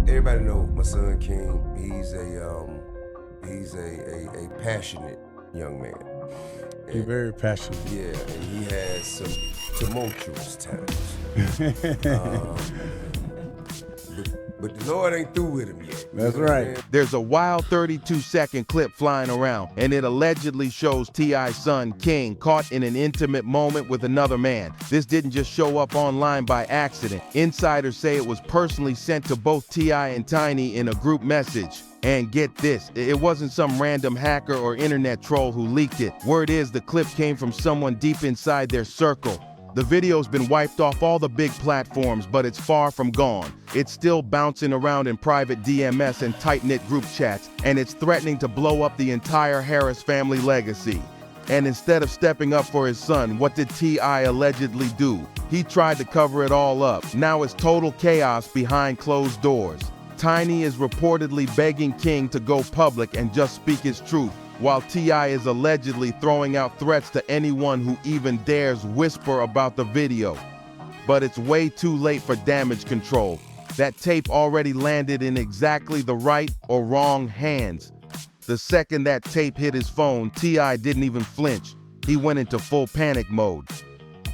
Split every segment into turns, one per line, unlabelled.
Everybody know my son King. He's a passionate young man.
He's very passionate.
Yeah, and he has some tumultuous times. But the Lord ain't through with him yet.
That's right.
There's a wild 32-second clip flying around, and it allegedly shows T.I.'s son, King, caught in an intimate moment with another man. This didn't just show up online by accident. Insiders say it was personally sent to both T.I. and Tiny in a group message. And get this, it wasn't some random hacker or internet troll who leaked it. Word is the clip came from someone deep inside their circle. The video's been wiped off all the big platforms, but it's far from gone. It's still bouncing around in private DMS and tight-knit group chats, and it's threatening to blow up the entire Harris family legacy. And instead of stepping up for his son, what did T.I. allegedly do? He tried to cover it all up. Now it's total chaos behind closed doors. Tiny is reportedly begging King to go public and just speak his truth, while T.I. is allegedly throwing out threats to anyone who even dares whisper about the video. But it's way too late for damage control. That tape already landed in exactly the right or wrong hands. The second that tape hit his phone, T.I. didn't even flinch. He went into full panic mode.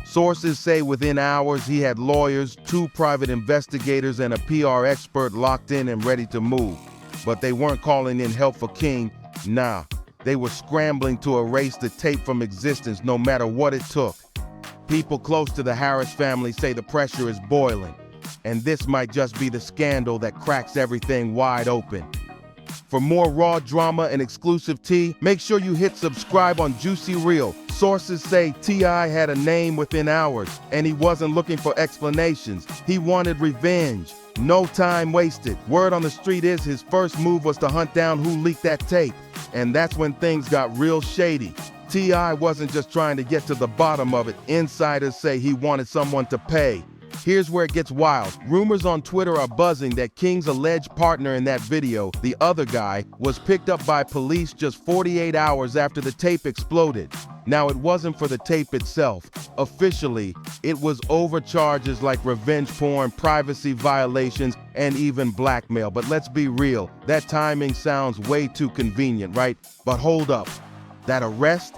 Sources say within hours he had lawyers, 2 private investigators, and a PR expert locked in and ready to move. But they weren't calling in help for King, nah. They were scrambling to erase the tape from existence no matter what it took. People close to the Harris family say the pressure is boiling, and this might just be the scandal that cracks everything wide open. For more raw drama and exclusive tea, make sure you hit subscribe on Juicy Real. Sources say T.I. had a name within hours, and he wasn't looking for explanations. He wanted revenge. No time wasted. Word on the street is his first move was to hunt down who leaked that tape. And that's when things got real shady. T.I. wasn't just trying to get to the bottom of it. Insiders say he wanted someone to pay. Here's where it gets wild. Rumors on Twitter are buzzing that King's alleged partner in that video, the other guy, was picked up by police just 48 hours after the tape exploded. Now, it wasn't for the tape itself. Officially, it was over charges like revenge porn, privacy violations, and even blackmail. But let's be real, that timing sounds way too convenient, right? But hold up, that arrest?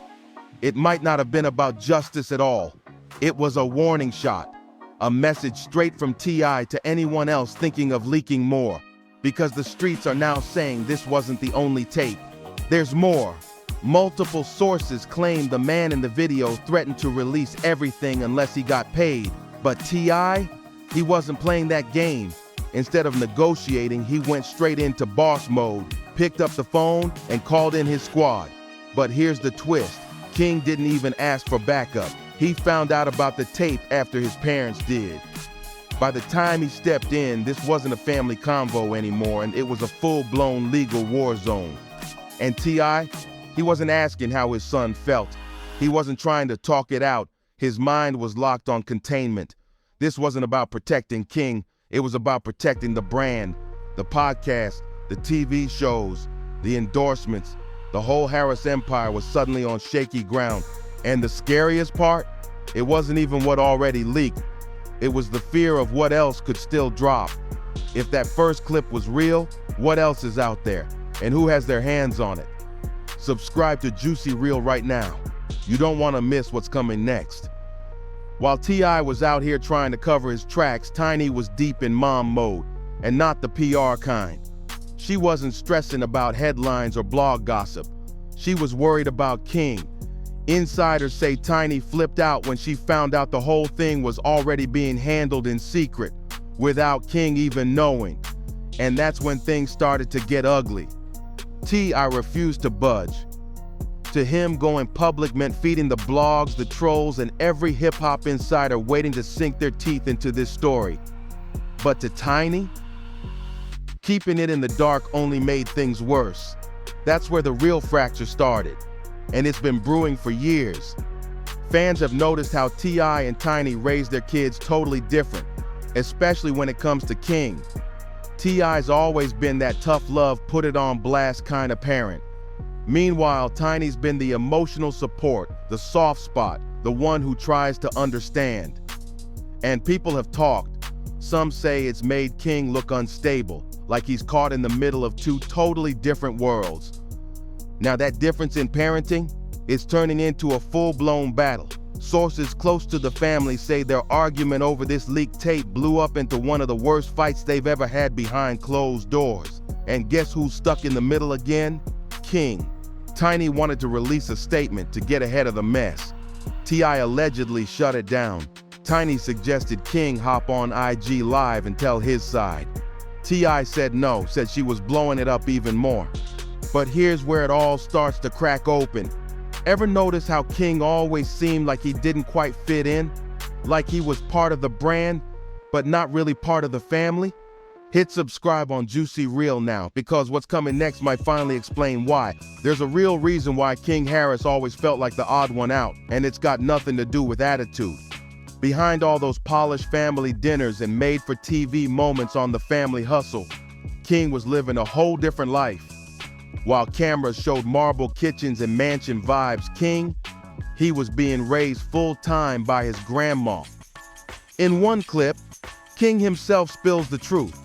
It might not have been about justice at all. It was a warning shot. A message straight from T.I. to anyone else thinking of leaking more. Because the streets are now saying this wasn't the only tape. There's more. Multiple sources claim the man in the video threatened to release everything unless he got paid. But T.I., he wasn't playing that game. Instead of negotiating, he went straight into boss mode, picked up the phone, and called in his squad. But here's the twist. King didn't even ask for backup. He found out about the tape after his parents did. By the time he stepped in, this wasn't a family convo anymore, and it was a full-blown legal war zone. And T.I., he wasn't asking how his son felt. He wasn't trying to talk it out. His mind was locked on containment. This wasn't about protecting King. It was about protecting the brand, the podcast, the TV shows, the endorsements. The whole Harris empire was suddenly on shaky ground. And the scariest part, it wasn't even what already leaked. It was the fear of what else could still drop. If that first clip was real, what else is out there? And who has their hands on it? Subscribe to Juicy Real right now. You don't want to miss what's coming next. While T.I. was out here trying to cover his tracks, Tiny was deep in mom mode, and not the PR kind. She wasn't stressing about headlines or blog gossip. She was worried about King. Insiders say Tiny flipped out when she found out the whole thing was already being handled in secret, without King even knowing. And that's when things started to get ugly. T.I. refused to budge. To him, going public meant feeding the blogs, the trolls, and every hip-hop insider waiting to sink their teeth into this story. But to Tiny, keeping it in the dark only made things worse. That's where the real fracture started, and it's been brewing for years. Fans have noticed how T.I. and Tiny raised their kids totally different, especially when it comes to King. T.I.'s always been that tough love, put it on blast kind of parent. Meanwhile, Tiny's been the emotional support, the soft spot, the one who tries to understand. And people have talked. Some say it's made King look unstable, like he's caught in the middle of two totally different worlds. Now that difference in parenting is turning into a full-blown battle. Sources close to the family say their argument over this leaked tape blew up into one of the worst fights they've ever had behind closed doors. And guess who's stuck in the middle again? King. Tiny wanted to release a statement to get ahead of the mess. T.I. allegedly shut it down. Tiny suggested King hop on IG Live and tell his side. T.I. said no, said she was blowing it up even more. But here's where it all starts to crack open. Ever notice how King always seemed like he didn't quite fit in? Like he was part of the brand, but not really part of the family? Hit subscribe on Juicy Reel now, because what's coming next might finally explain why. There's a real reason why King Harris always felt like the odd one out, and it's got nothing to do with attitude. Behind all those polished family dinners and made-for-TV moments on The Family Hustle, King was living a whole different life. While cameras showed marble kitchens and mansion vibes, King, he was being raised full-time by his grandma. In one clip, King himself spills the truth,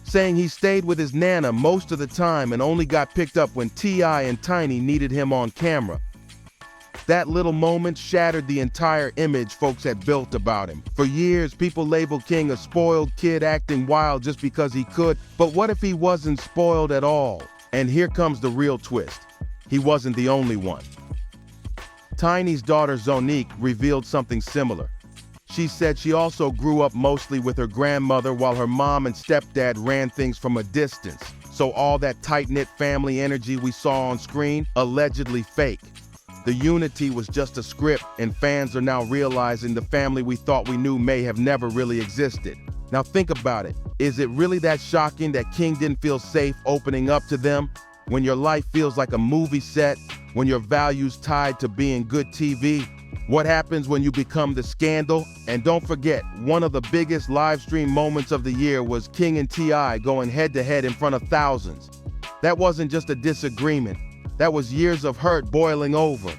saying he stayed with his nana most of the time and only got picked up when T.I. and Tiny needed him on camera. That little moment shattered the entire image folks had built about him. For years, people labeled King a spoiled kid acting wild just because he could, but what if he wasn't spoiled at all? And here comes the real twist. He wasn't the only one. Tiny's daughter Zonique revealed something similar. She said she also grew up mostly with her grandmother while her mom and stepdad ran things from a distance. So all that tight-knit family energy we saw on screen, allegedly fake. The unity was just a script, and fans are now realizing the family we thought we knew may have never really existed. Now think about it. Is it really that shocking that King didn't feel safe opening up to them? When your life feels like a movie set, when your values tied to being good TV? What happens when you become the scandal? And don't forget, one of the biggest live stream moments of the year was King and T.I. going head-to-head in front of thousands. That wasn't just a disagreement. That was years of hurt boiling over.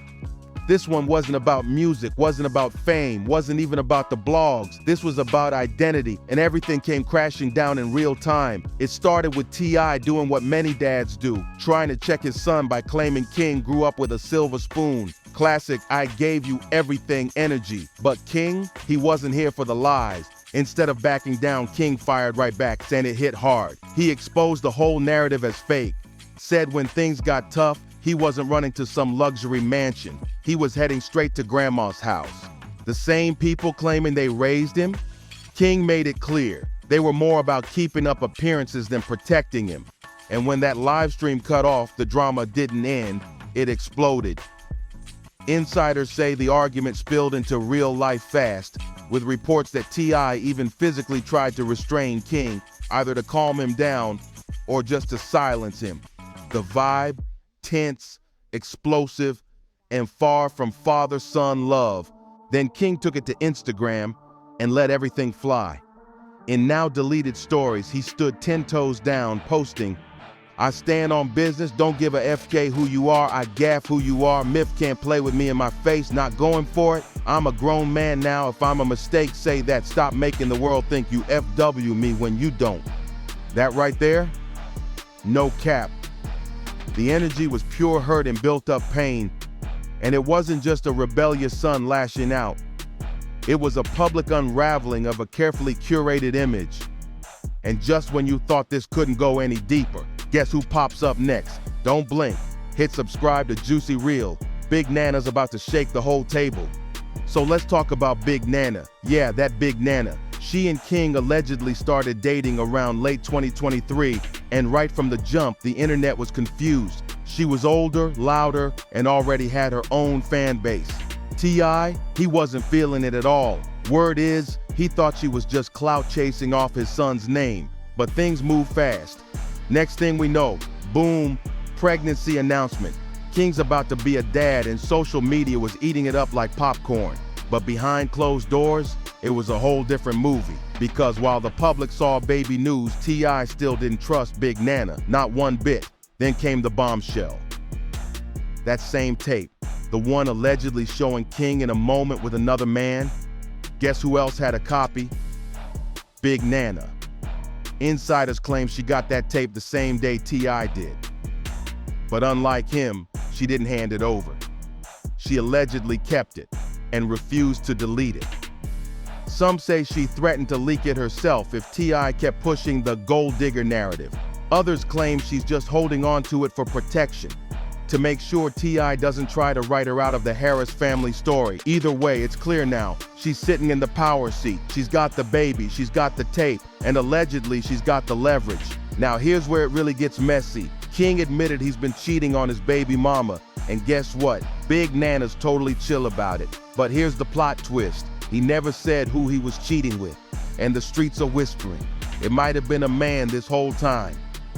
This one wasn't about music, wasn't about fame, wasn't even about the blogs. This was about identity, and everything came crashing down in real time. It started with T.I. doing what many dads do, trying to check his son by claiming King grew up with a silver spoon. Classic "I gave you everything" energy. But King, he wasn't here for the lies. Instead of backing down, King fired right back, saying it hit hard. He exposed the whole narrative as fake. Said when things got tough, he wasn't running to some luxury mansion. He was heading straight to grandma's house. The same people claiming they raised him? King made it clear. They were more about keeping up appearances than protecting him. And when that live stream cut off, the drama didn't end, it exploded. Insiders say the argument spilled into real life fast, with reports that T.I. even physically tried to restrain King, either to calm him down or just to silence him. The vibe, tense, explosive, and far from father-son love. Then King took it to Instagram and let everything fly. In now deleted stories, he stood 10 toes down, posting, "I stand on business, don't give a FK who you are, I gaff who you are, myth can't play with me in my face, not going for it. I'm a grown man now, if I'm a mistake, say that, stop making the world think you FW me when you don't." That right there? No cap. The energy was pure hurt and built up pain. And it wasn't just a rebellious son lashing out. It was a public unraveling of a carefully curated image. And just when you thought this couldn't go any deeper, guess who pops up next? Don't blink. Hit subscribe to Juicy Reel. Big Nana's about to shake the whole table. So let's talk about Big Nana. Yeah, that Big Nana. She and King allegedly started dating around late 2023, and right from the jump, the internet was confused. She was older, louder, and already had her own fan base. T.I., he wasn't feeling it at all. Word is, he thought she was just clout chasing off his son's name. But things move fast. Next thing we know, boom, pregnancy announcement. King's about to be a dad, and social media was eating it up like popcorn. But behind closed doors, it was a whole different movie. Because while the public saw baby news, T.I. still didn't trust Big Nana, not one bit. Then came the bombshell. That same tape, the one allegedly showing King in a moment with another man. Guess who else had a copy? Big Nana. Insiders claim she got that tape the same day T.I. did. But unlike him, she didn't hand it over. She allegedly kept it and refused to delete it. Some say she threatened to leak it herself if T.I. kept pushing the gold digger narrative. Others claim she's just holding on to it for protection, to make sure T.I. doesn't try to write her out of the Harris family story. Either way, it's clear now. She's sitting in the power seat. She's got the baby, she's got the tape, and allegedly she's got the leverage. Now here's where it really gets messy. King admitted he's been cheating on his baby mama, and guess what? Big Nana's totally chill about it. But here's the plot twist. He never said who he was cheating with, and the streets are whispering. It might have been a man this whole time.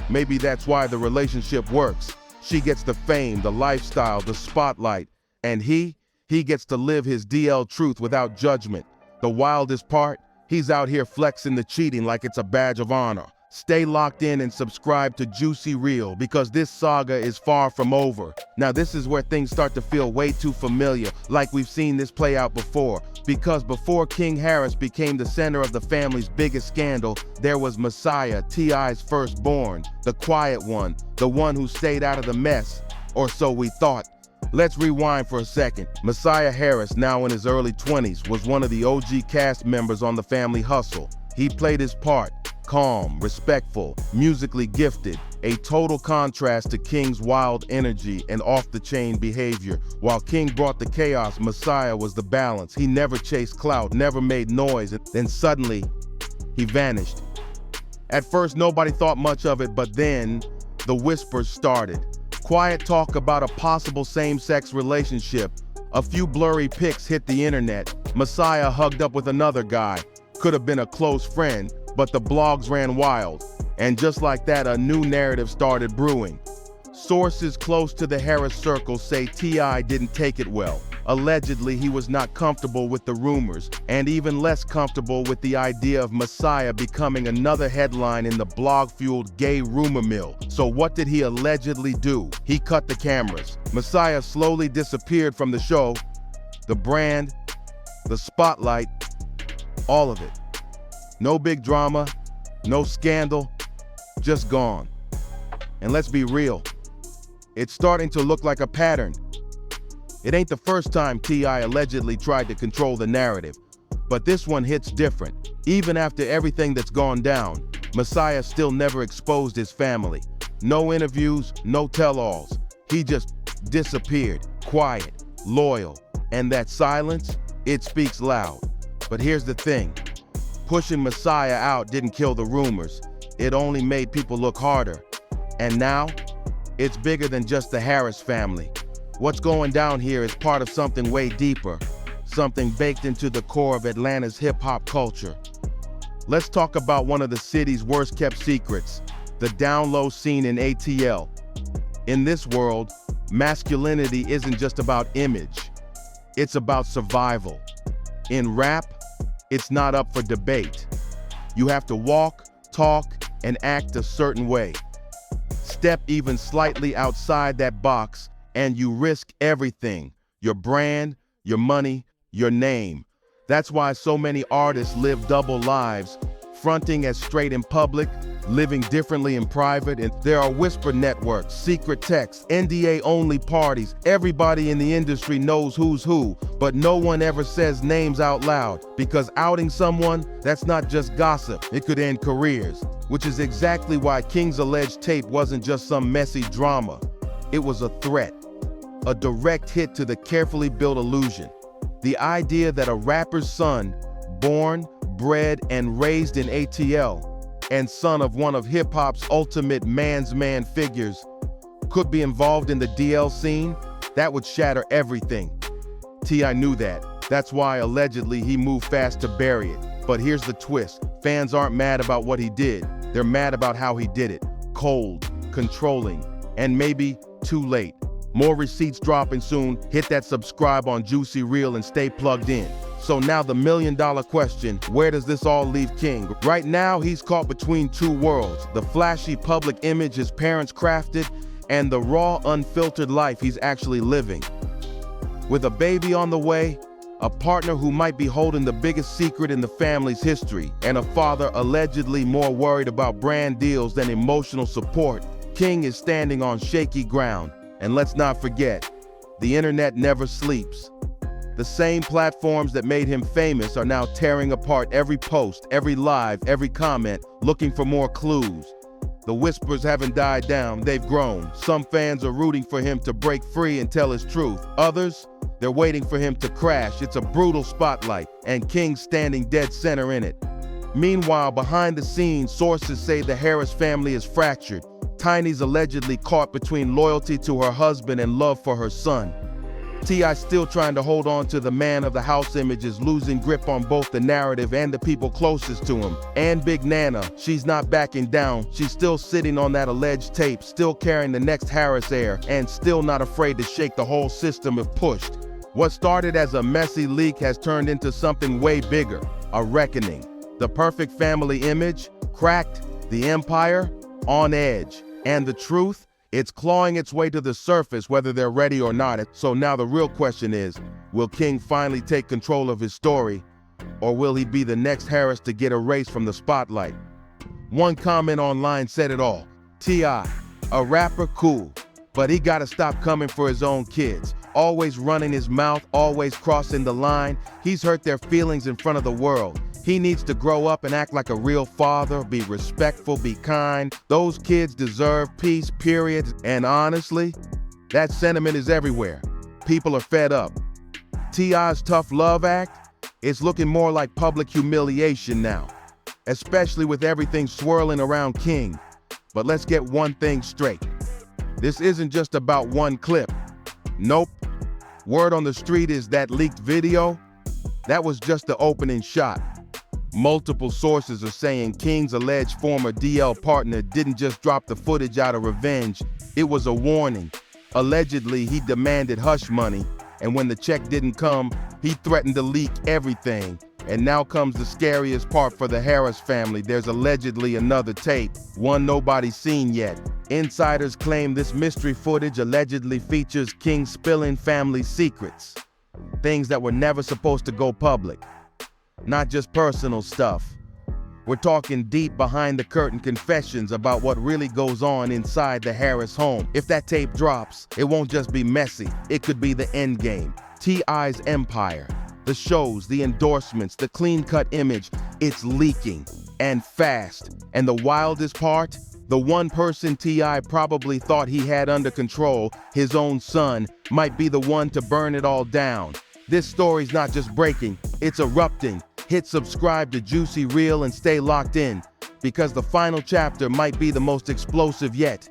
Maybe that's why the relationship works. She gets the fame, the lifestyle, the spotlight, and he gets to live his DL truth without judgment. The wildest part, he's out here flexing the cheating like it's a badge of honor. Stay locked in and subscribe to Juicy Reel because this saga is far from over. Now this is where things start to feel way too familiar, like we've seen this play out before. Because before King Harris became the center of the family's biggest scandal, there was Messiah, T.I.'s firstborn, the quiet one, the one who stayed out of the mess, or so we thought. Let's rewind for a second. Messiah Harris, now in his early 20s, was one of the OG cast members on The Family Hustle. He played his part. Calm, respectful, musically gifted, a total contrast to King's wild energy and off-the-chain behavior. While King brought the chaos, Messiah was the balance. He never chased clout, never made noise, and then suddenly, he vanished. At first, nobody thought much of it, but then the whispers started. Quiet talk about a possible same-sex relationship. A few blurry pics hit the internet. Messiah hugged up with another guy. Could have been a close friend, but the blogs ran wild. And just like that, a new narrative started brewing. Sources close to the Harris circle say T.I. didn't take it well. Allegedly, he was not comfortable with the rumors, and even less comfortable with the idea of Messiah becoming another headline in the blog-fueled gay rumor mill. So what did he allegedly do? He cut the cameras. Messiah slowly disappeared from the show, the brand, the spotlight, all of it. No big drama, no scandal, just gone. And let's be real, it's starting to look like a pattern. It ain't the first time T.I. allegedly tried to control the narrative, but this one hits different. Even after everything that's gone down, Messiah still never exposed his family. No interviews, no tell-alls. He just disappeared, quiet, loyal, and that silence, it speaks loud. But here's the thing. Pushing Messiah out didn't kill the rumors. It only made people look harder. And now, it's bigger than just the Harris family. What's going down here is part of something way deeper, something baked into the core of Atlanta's hip-hop culture. Let's talk about one of the city's worst-kept secrets, the down-low scene in ATL. In this world, masculinity isn't just about image. It's about survival. In rap, it's not up for debate. You have to walk, talk, and act a certain way. Step even slightly outside that box, and you risk everything. Your brand, your money, your name. That's why so many artists live double lives, fronting as straight in public, living differently in private, and there are whisper networks, secret texts, NDA-only parties. Everybody in the industry knows who's who, but no one ever says names out loud, because outing someone, that's not just gossip, it could end careers, which is exactly why King's alleged tape wasn't just some messy drama. It was a threat, a direct hit to the carefully built illusion. The idea that a rapper's son, born, bred, and raised in ATL, and son of one of hip-hop's ultimate man's man figures, could be involved in the DL scene, that would shatter everything. T.I. knew that. That's why, allegedly, he moved fast to bury it. But here's the twist. Fans aren't mad about what he did. They're mad about how he did it. Cold, controlling, and maybe too late. More receipts dropping soon. Hit that subscribe on Juicy Reel and stay plugged in. So now the million-dollar question, where does this all leave King? Right now, he's caught between two worlds, the flashy public image his parents crafted and the raw, unfiltered life he's actually living. With a baby on the way, A partner who might be holding the biggest secret in the family's history, and a father allegedly more worried about brand deals than emotional support. King is standing on shaky ground. And let's not forget, the internet never sleeps. The same platforms that made him famous are now tearing apart every post, every live, every comment, looking for more clues. The whispers haven't died down, they've grown. Some fans are rooting for him to break free and tell his truth. Others, they're waiting for him to crash. It's a brutal spotlight, and King's standing dead center in it. Meanwhile, behind the scenes, sources say the Harris family is fractured. Tiny's allegedly caught between loyalty to her husband and love for her son. T.I. still trying to hold on to the man of the house image is losing grip on both the narrative and the people closest to him. And Big Nana, she's not backing down. She's still sitting on that alleged tape, still carrying the next Harris heir, and still not afraid to shake the whole system if pushed. What started as a messy leak has turned into something way bigger, a reckoning. The perfect family image, cracked, the empire, on edge. And the truth? It's clawing its way to the surface whether they're ready or not. So now the real question is, will King finally take control of his story, or will he be the next Harris to get erased from the spotlight? One comment online said it all. T.I., a rapper, cool, but he gotta stop coming for his own kids. Always running his mouth, always crossing the line. He's hurt their feelings in front of the world. He needs to grow up and act like a real father, be respectful, be kind. Those kids deserve peace, period. And honestly, that sentiment is everywhere. People are fed up. T.I.'s tough love act, it's looking more like public humiliation now, especially with everything swirling around King. But let's get one thing straight. This isn't just about one clip. Nope. Word on the street is that leaked video, that was just the opening shot. Multiple sources are saying King's alleged former DL partner didn't just drop the footage out of revenge, it was a warning. Allegedly, he demanded hush money, and when the check didn't come, he threatened to leak everything. And now comes the scariest part for the Harris family. There's allegedly another tape, one nobody's seen yet. Insiders claim this mystery footage allegedly features King spilling family secrets, things that were never supposed to go public. Not just personal stuff. We're talking deep behind the curtain confessions about what really goes on inside the Harris home. If that tape drops, it won't just be messy, it could be the end game. T.I.'s empire, the shows, the endorsements, the clean-cut image, it's leaking, and fast. And the wildest part, the one person T.I. probably thought he had under control, his own son, might be the one to burn it all down. This story's not just breaking, it's erupting. Hit subscribe to Juicy Reel and stay locked in, because the final chapter might be the most explosive yet.